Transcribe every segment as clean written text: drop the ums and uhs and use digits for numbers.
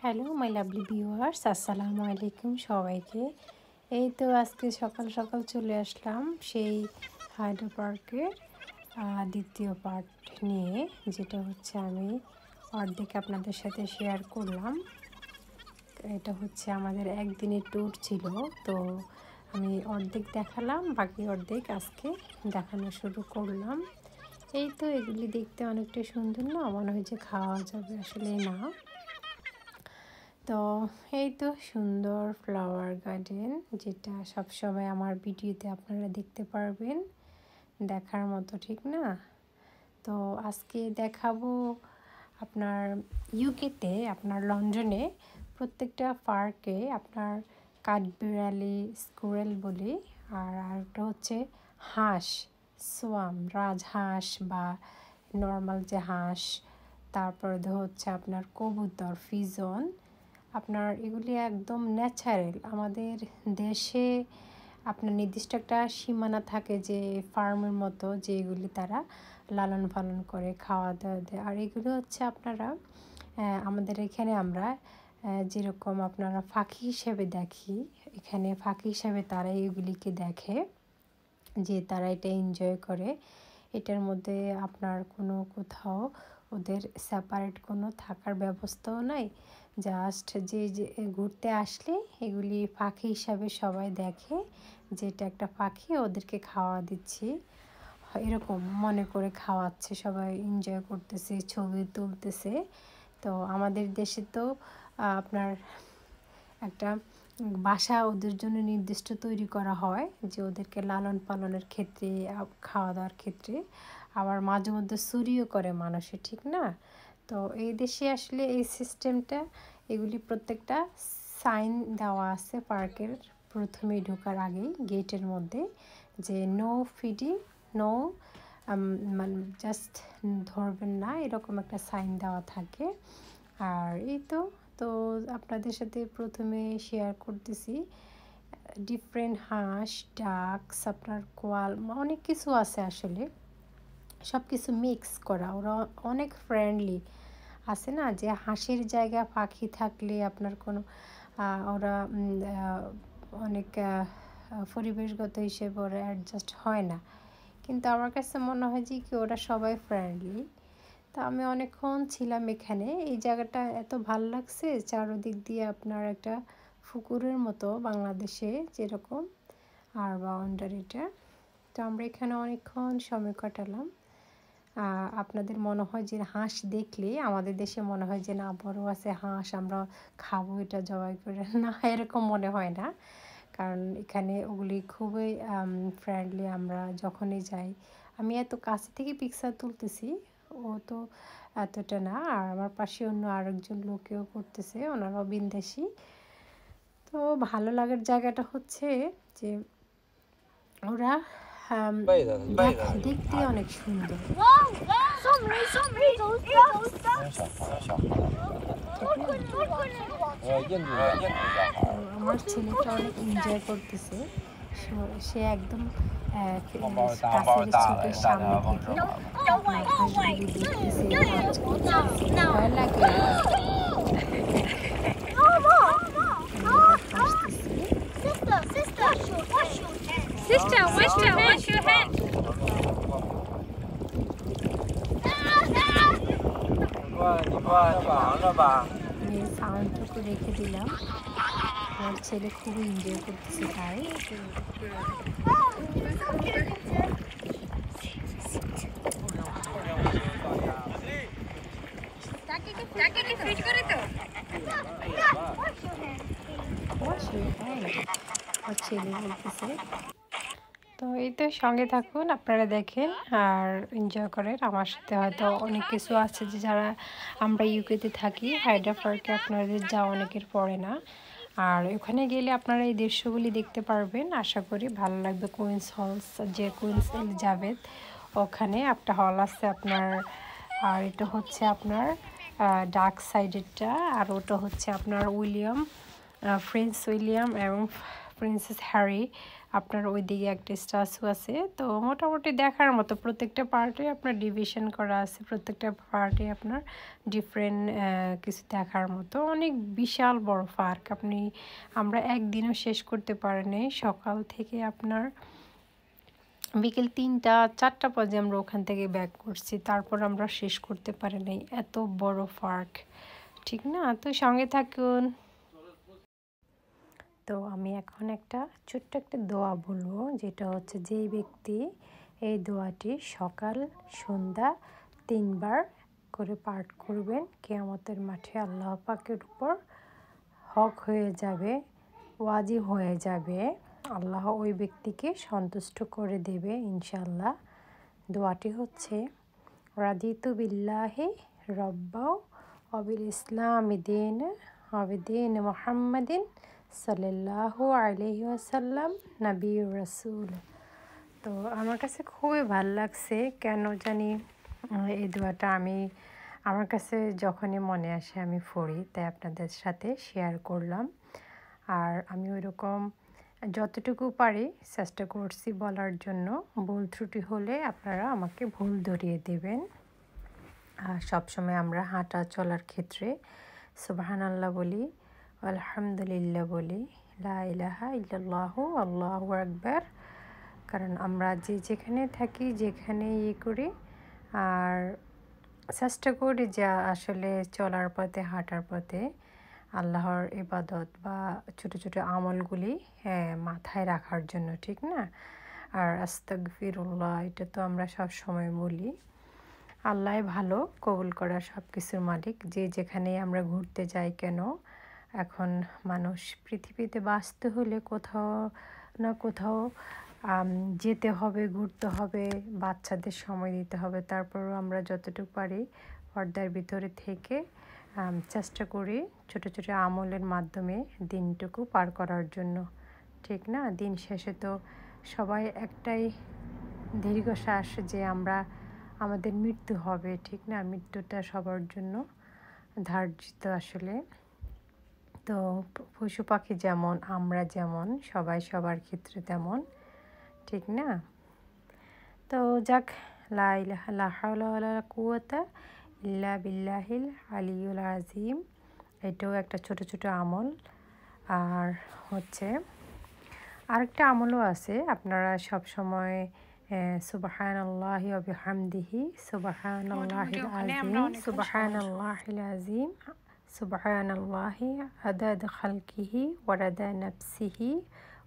Hello my lovely viewers, আসসালামু আলাইকুম সবাইকে। এই তো আজকে সকাল সকাল চলে আসলাম সেই হাইড্রো পার্কের দ্বিতীয় পার্ট নিয়ে, যেটা হচ্ছে আমি অর্ধেক আপনাদের সাথে শেয়ার করলাম। এটা হচ্ছে আমাদের একদিনের ট্যুর ছিল, তো আমি অর্ধেক দেখালাম, বাকি অর্ধেক আজকে দেখানো শুরু করলাম। এই তো এগুলি দেখতে অনেকটা সুন্দর না, মনে হয় যে খাওয়া যাবে, আসলে না। তো এই তো সুন্দর ফ্লাওয়ার গার্ডেন, যেটা সবসময় আমার ভিডিওতে আপনারা দেখতে পারবেন, দেখার মতো, ঠিক না? তো আজকে দেখাবো আপনার ইউকেতে, আপনার লন্ডনে প্রত্যেকটা পার্কে আপনার কাঠবিড়ালি, স্কুরেল বলি, আর আরেকটা হচ্ছে হাঁস, সোয়াম, রাজহাঁস বা নর্মাল যে হাঁস, তারপরে হচ্ছে আপনার কবুতর, ফিজন, আপনার এগুলি একদম ন্যাচারাল। আমাদের দেশে আপনার নির্দিষ্ট একটা সীমানা থাকে যে ফার্মের মতো, যে এগুলি তারা লালন পালন করে, খাওয়া দাওয়া দেয়। আর এগুলো হচ্ছে আপনারা আমাদের এখানে আমরা যেরকম আপনারা পাখি হিসেবে দেখি, এখানে পাখি হিসেবে তারা এগুলিকে দেখে, যে তারা এটা এনজয় করে। এটার মধ্যে আপনার কোনো কোথাও ওদের সেপারেট কোনো থাকার ব্যবস্থাও নাই। জাস্ট যে ঘুরতে আসলে এগুলি পাখি হিসাবে সবাই দেখে, যে এটা একটা পাখি, ওদেরকে খাওয়া দিচ্ছি এরকম মনে করে খাওয়াচ্ছে, সবাই এনজয় করতেছে, ছবি তুলতেছে। তো আমাদের দেশে তো আপনার একটা বাসা ওদের জন্য নির্দিষ্ট তৈরি করা হয়, যে ওদেরকে লালন পালনের ক্ষেত্রে, খাওয়া দাওয়ার ক্ষেত্রে, আবার মাঝে মধ্যে চুরিও করে মানুষে, ঠিক না? তো এই দেশে আসলে এই সিস্টেমটা, এগুলি প্রত্যেকটা সাইন দেওয়া আছে পার্কের প্রথমেই ঢোকার আগেই গেটের মধ্যে, যে নো ফিডিং, নো মানে জাস্ট ধরবেন না, এরকম একটা সাইন দেওয়া থাকে। আর এই তো তো আপনাদের সাথে প্রথমে শেয়ার করতেছি ডিফারেন্ট হাঁস, ডাকস, আপনার কোয়াল, অনেক কিছু আছে, আসলে সব কিছু মিক্স করা। ওরা অনেক ফ্রেন্ডলি আছে না, যে হাঁসের জায়গা পাখি থাকলে আপনার কোনো ওরা অনেক পরিবেশগত হিসেবে ওরা অ্যাডজাস্ট হয় না, কিন্তু আমার কাছে মনে হয় যে কি ওরা সবাই ফ্রেন্ডলি। তো আমি অনেকক্ষণ ছিলাম এখানে, এই জায়গাটা এত ভাল লাগছে, চারদিক দিয়ে আপনার একটা পুকুরের মতো, বাংলাদেশে যেরকম আর বাউন্ডারিটা। তো আমরা এখানে অনেকক্ষণ সময় কাটালাম। আপনাদের মনে হয় যে হাঁস দেখলে আমাদের দেশে মনে হয় যে না, বড় আছে হাঁস, আমরা খাবো এটা জবাই করে, না এরকম মনে হয় না, কারণ এখানে ওগুলি খুবই ফ্রেন্ডলি। আমরা যখনই যাই, আমি এত কাছে থেকে পিকচার তুলতেছি, ও তো এতটা না, আর আমার পাশে অন্য আরেকজন লোকেও করতেছে, ওনারাও বিন্দেশি। তো ভালো লাগার জায়গাটা হচ্ছে যে ওরা দেখতে অনেক সুন্দর। আমার ছেলেটা অনেক এনজয় করতেছে, সে একদম কাছের চোখের সামনে থেকে হাঁসগুলি দেখতেছে, ওয়াচ করতেছে, ভয় লাগে হাসতেছে। Sister, wash your hand. সাউন্ডটুকু রেখে দিলাম, আমার ছেলে খুবই এনজয় করতেছে তাই। আমার ছেলে বলতেছে। তো এই তো সঙ্গে থাকুন, আপনারা দেখেন আর এনজয় করেন আমার সাথে। হয়তো অনেক কিছু আছে যে যারা আমরা ইউকেতে থাকি, হাইড্রো পার্কে আপনাদের যাওয়া অনেকের পড়ে না, আর ওখানে গেলে আপনারা এই দৃশ্যগুলি দেখতে পারবেন। আশা করি ভালো লাগবে। কুইন্স হলস, যে কুইন্স এলিজাবেথ, ওখানে একটা হল আছে আপনার, আর এটা হচ্ছে আপনার ডার্ক সাইডেরটা, আর ওটা হচ্ছে আপনার উইলিয়াম, প্রিন্স উইলিয়াম এবং প্রিন্সেস হ্যারি আপনার ওইদিকে একটা স্ট্যাচু আছে। তো মোটামুটি দেখার মতো প্রত্যেকটা পার্টে আপনার ডিভিশন করা আছে, প্রত্যেকটা পার্টে আপনার ডিফারেন্ট কিছু দেখার মতো। অনেক বিশাল বড় পার্ক, আমরা একদিনও শেষ করতে পারিনি। সকাল থেকে আপনার বিকেল 3টা 4টা পর্যন্ত আমরা ওখান থেকে ব্যাক করছি, তারপর আমরা শেষ করতে পারি নাই। এত বড় পার্ক, ঠিক না? তো সঙ্গে থাকুন। তো আমি এখন ছোট্ট একটা দোয়া বলবো, যেটা হচ্ছে যেই ব্যক্তি এই দোয়াটি সকাল সন্ধ্যা 3বার করে পাঠ করবেন, কিয়ামতের মাঠে আল্লাহ পাকের উপর হক হয়ে যাবে, ওয়াজিব হয়ে যাবে, আল্লাহ ওই ব্যক্তিকে সন্তুষ্ট করে দেবে ইনশাল্লাহ। দোয়াটি হচ্ছে রাদিতু বিল্লাহি রব্বাও অবিল ইসলামি দিন অবিদিন মুহাম্মাদিন সাল্লাল্লাহু আলাইহি ওয়াসাল্লাম নবীর রাসূল। তো আমার কাছে খুবই ভালো লাগছে, কেন জানি এই দোয়াটা আমার কাছে যখনই মনে আসে আমি পড়ি, তাই আপনাদের সাথে শেয়ার করলাম। আর আমি ওইরকম যতটুকু পারি চেষ্টা করছি বলার জন্য। ভুল ত্রুটি হলে আপনারা আমাকে ভুল ধরিয়ে দেবেন। আর সবসময় আমরা হাঁটা চলার ক্ষেত্রে সুবহানাল্লাহ বলি, আলহামদুলিল্লাহ বলি, লা ইলাহা ইল্লাল্লাহু আল্লাহু আকবার। কারণ আমরা যেখানে থাকি, যেখানে করি, আর চেষ্টা করি যে আসলে চলার পথে হাঁটার পথে আল্লাহর ইবাদত বা ছোট ছোট আমলগুলি মাথায় রাখার জন্য, ঠিক না? আর আস্তাগফিরুল্লাহ, এটা তো আমরা সব সময় বলি। আল্লাহ ভালো, কবুল করার সব কিছুর মালিক। যেখানেই আমরা ঘুরতে যাই কেন, এখন মানুষ পৃথিবীতে বাঁচতে হলে কোথাও না কোথাও যেতে হবে, ঘুরতে হবে, বাচ্চাদের সময় দিতে হবে। তারপরও আমরা যতটুকু পারি পর্দার ভিতরে থেকে চেষ্টা করি ছোট ছোট আমলের মাধ্যমে দিনটুকু পার করার জন্য, ঠিক না? দিন শেষে তো সবাই একটাই দীর্ঘশ্বাস যে আমাদের মৃত্যু হবে, ঠিক না? মৃত্যুটা সবার জন্য ধার্যিত আসলে। তো পশু পাখি যেমন, আমরা যেমন, সবাই সবার ক্ষেত্রে তেমন, ঠিক না? তো যাক, লা ইলাহা লা হাওলা ওয়ালা কুওয়াতা ইল্লা বিল্লাহিল আলিয়্যুল আযীম, এটাও একটা ছোট ছোট আমল। আর হচ্ছে আরেকটা আমলও আছে, আপনারা সব সময় সুবহানাল্লাহি ওয়া বিহামদিহি সুবহানাল্লাহিল আযীম সুবহানাল্লাহিল আযীম সুবহানাল্লাহি আদাদ খালকিহি ওয়া রাদা নাফসিহি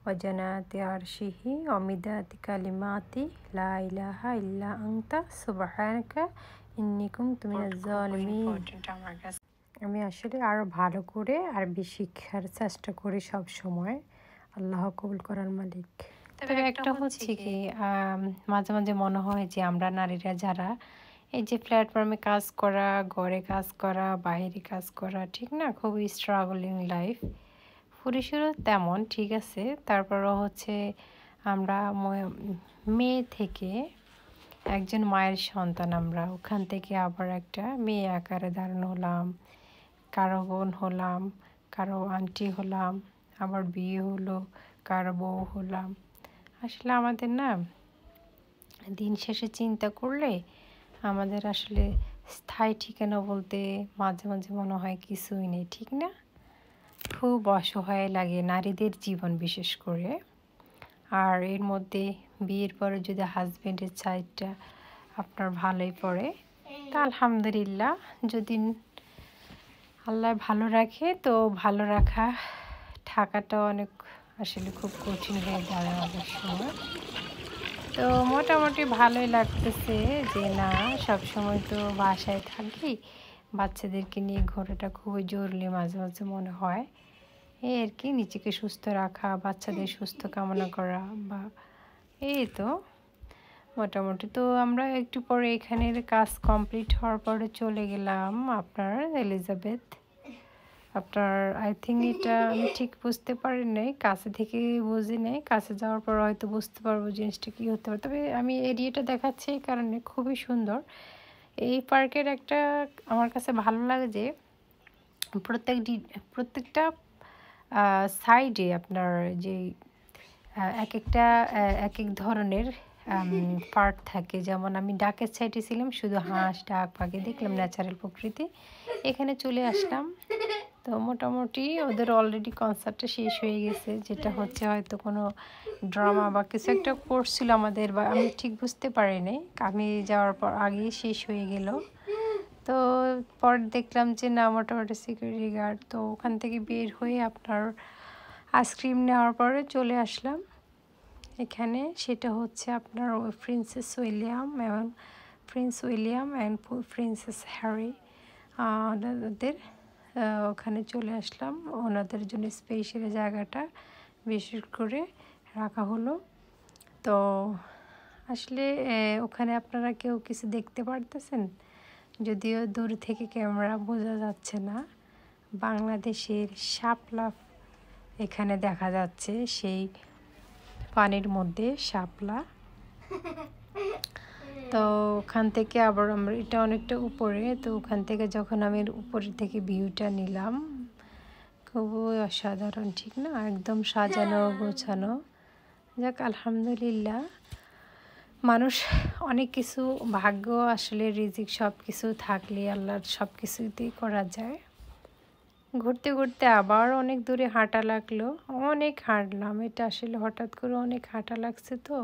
ওয়া জানাতি আরশিহি ওয়া মিদাদি কালিমাতি লা ইলাহা ইল্লা আনতা সুবহানাকা ইন্নী কুনতু মিনাজ জালিমিন। আমি আসলে আরও ভালো করে আর বেশি শিক্ষার চেষ্টা করি সব সময়, আল্লাহ কবুল করার মালিক। তবে একটা হচ্ছে কি, মাঝে মাঝে মনে হয় যে আমরা নারীরা যারা এই যে প্ল্যাটফর্মে কাজ করা, ঘরে কাজ করা, বাইরে কাজ করা, ঠিক না, খুবই স্ট্রাগলিং লাইফ। পুরুষেরও তেমন, ঠিক আছে। তারপরও হচ্ছে আমরা মেয়ে থেকে একজন মায়ের সন্তান, আমরা ওখান থেকে আবার একটা মেয়ে আকারে ধারণ হলাম, কারো বোন হলাম, কারো আন্টি হলাম, আবার বিয়ে হলো, কারো বউ হলাম। আসলে আমাদের না দিন শেষে চিন্তা করলে আমাদের আসলে স্থায়ী ঠিকানা বলতে মাঝে মাঝে মনে হয় কিছুই নেই, ঠিক না? খুব অসহায় লাগে নারীদের জীবন বিশেষ করে। আর এর মধ্যে বিয়ের পরে যদি হাজব্যান্ডের সাইডটা আপনার ভালোই পড়ে, তা আলহামদুলিল্লাহ। যদি আল্লাহ ভালো রাখে তো ভালো রাখা থাকাটা অনেক আসলে খুব কঠিন হয়ে দাঁড়ায় অনেক সময়। তো মোটামুটি ভালোই লাগতেছে যে না, সবসময় তো বাসায় থাকি, বাচ্চাদেরকে নিয়ে ঘোরাটা খুবই জরুরি মাঝে মাঝে মনে হয়। এই আর কি, নিজেকে সুস্থ রাখা, বাচ্চাদের সুস্থ কামনা করা, বা এই তো মোটামুটি। তো আমরা একটু পরে এখানের কাজ কমপ্লিট হওয়ার পরে চলে গেলাম আপনার এলিজাবেথ। আপনার আই থিঙ্ক এটা আমি ঠিক বুঝতে পারি নাই, কাছে থেকে বুঝি নাই, কাছে যাওয়ার পর হয়তো বুঝতে পারবো জিনিসটা কী হতে পারে। তবে আমি এরিয়াটা দেখাচ্ছি এই কারণে, খুবই সুন্দর এই পার্কের। একটা আমার কাছে ভালো লাগে যে প্রত্যেকটা সাইডে আপনার যে এক একটা এক এক ধরনের পার্ট থাকে। যেমন আমি ডাকের সাইডে ছিলাম, শুধু হাঁস ডাক পাখি দেখলাম, ন্যাচারাল প্রকৃতি। এখানে চলে আসলাম, তো মোটামুটি ওদের অলরেডি কনসার্টটা শেষ হয়ে গেছে, যেটা হচ্ছে হয়তো কোনো ড্রামা বা কিছু একটা করছিল আমাদের, বা আমি ঠিক বুঝতে পারিনি, আমি যাওয়ার পর আগেই শেষ হয়ে গেল। তো পরে দেখলাম যে না, মোটামুটি সিকিউরিটি গার্ড। তো ওখান থেকে বের হয়ে আপনার আইসক্রিম নেওয়ার পরে চলে আসলাম এখানে। সেটা হচ্ছে আপনার প্রিন্সেস উইলিয়াম এবং Prince William and princess Harry, ওদের ওখানে চলে আসলাম। ওনাদের জন্য স্পেশাল জায়গাটা বিশেষ করে রাখা হলো। তো আসলে ওখানে আপনারা কেউ কিছু দেখতে পারতেছেন, যদিও দূর থেকে ক্যামেরা বোঝা যাচ্ছে না। বাংলাদেশের শাপলা এখানে দেখা যাচ্ছে, সেই পানির মধ্যে শাপলা। তো ওখান থেকে আবার আমরা, এটা অনেকটা উপরে, তো ওখান থেকে যখন আমি উপরে থেকে ভিউটা নিলাম, খুবই অসাধারণ, ঠিক না? একদম সাজানো গোছানো। যাক, আলহামদুলিল্লাহ, মানুষ অনেক কিছু, ভাগ্য আসলে রিজিক সব কিছু থাকলে আল্লাহর সব কিছুতেই করা যায়। ঘুরতে ঘুরতে আবার অনেক দূরে হাঁটা লাগলো, অনেক হাঁটলাম। এটা আসলে হঠাৎ করে অনেক হাঁটা লাগছে, তো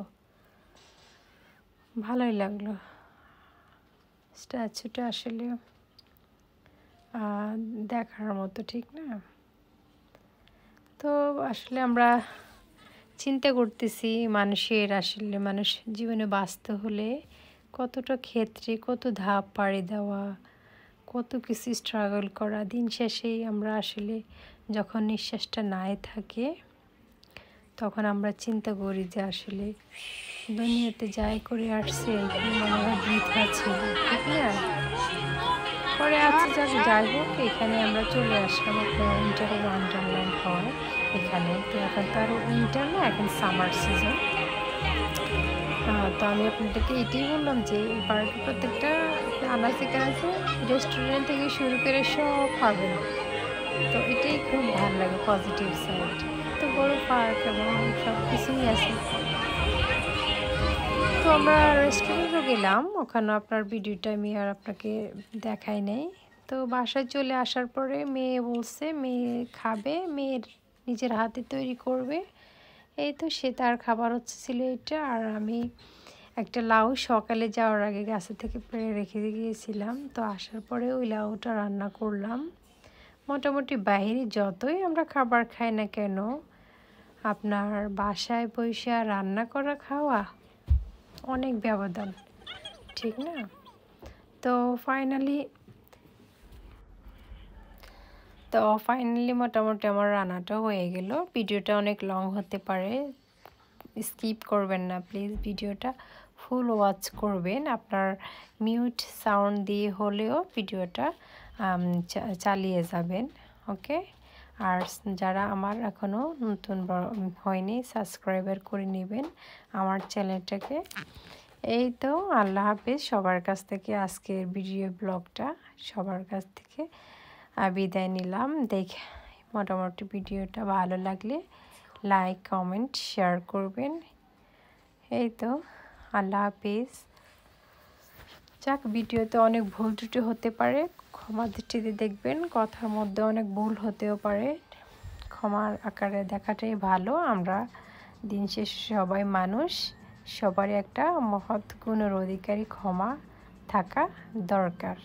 ভালোই লাগলো। স্ট্যাচুটা আসলে দেখার মতো, ঠিক না? তো আসলে আমরা চিন্তা করতেছি, মানুষের আসলে মানুষ জীবনে বাঁচতে হলে কতটা ক্ষেত্রে কত ধাপ পাড়ি দেওয়া, কত কিছু স্ট্রাগল করা। দিন শেষেই আমরা আসলে যখন নিঃশ্বাসটা নাই থাকে, তখন আমরা চিন্তা করি যে আসলে দুনিয়াতে যাই করে আসছে মনে হয় বৃথা ছিল, ঠিক না? পরে যাই হোক, এখানে আমরা চলে আসলাম। আপনার উইন্টারের ওয়ান্ডারল্যান্ড হয় এখানে। তো এখন তো আর উইন্টার না, এখন সামার সিজন। তো আমি আপনাদেরকে এটাই বললাম যে এই পার্কে প্রত্যেকটা আনাচে কানাচে রেস্টুরেন্ট থেকে শুরু করে সব পাবেন। তো এটাই খুব ভালো লাগে, পজিটিভ সাইড। তো বড় পার্ক এবং সব কিছুই আছে। তো আমরা রেস্টুরেন্টও গেলাম, ওখানে আপনার ভিডিওটা আমি আর আপনাকে দেখাই নাই। তো বাসায় চলে আসার পরে মেয়ে বলছে মেয়ে খাবে, মেয়ের নিজের হাতে তৈরি করবে। এই তো সে তার খাবার ছিল এটা। আর আমি একটা লাউ সকালে যাওয়ার আগে গাছে থেকে পেড়ে রেখে গিয়েছিলাম, তো আসার পরে ওই লাউটা রান্না করলাম। মোটামুটি বাইরে যতই আমরা খাবার খাই না কেন, আপনার বাসায় বসে রান্না করা খাওয়া অনেক ব্যবধান, ঠিক না? তো ফাইনালি মোটামুটি আমার রান্নাটা হয়ে গেল। ভিডিওটা অনেক লং হতে পারে, স্কিপ করবেন না প্লিজ, ভিডিওটা ফুল ওয়াচ করবেন। আপনার মিউট সাউন্ড দিয়ে হলেও ভিডিওটা চালিয়ে যাবেন, ওকে? আর যারা আমার এখনও নতুন হয়নি, সাবস্ক্রাইবার করে নেবেন আমার চ্যানেলটাকে। এই তো, আল্লাহ হাফেজ। সবার কাছ থেকে আজকের ভিডিও ব্লগটা সবার কাছ থেকে বিদায় নিলাম। দেখে মোটামুটি ভিডিওটা ভালো লাগলে লাইক, কমেন্ট, শেয়ার করবেন। এই তো, আল্লাহ হাফেজ। যাক, ভিডিওতে অনেক ভুল ত্রুটি হতে পারে, ক্ষমা দৃষ্টিতে দেখবেন। কথার মধ্যে অনেক ভুল হতেও পারে, ক্ষমার আকারে দেখাটাই ভালো। আমরা দিন শেষে সবাই মানুষ, সবারই একটা মহৎ গুণের অধিকারী ক্ষমা থাকা দরকার।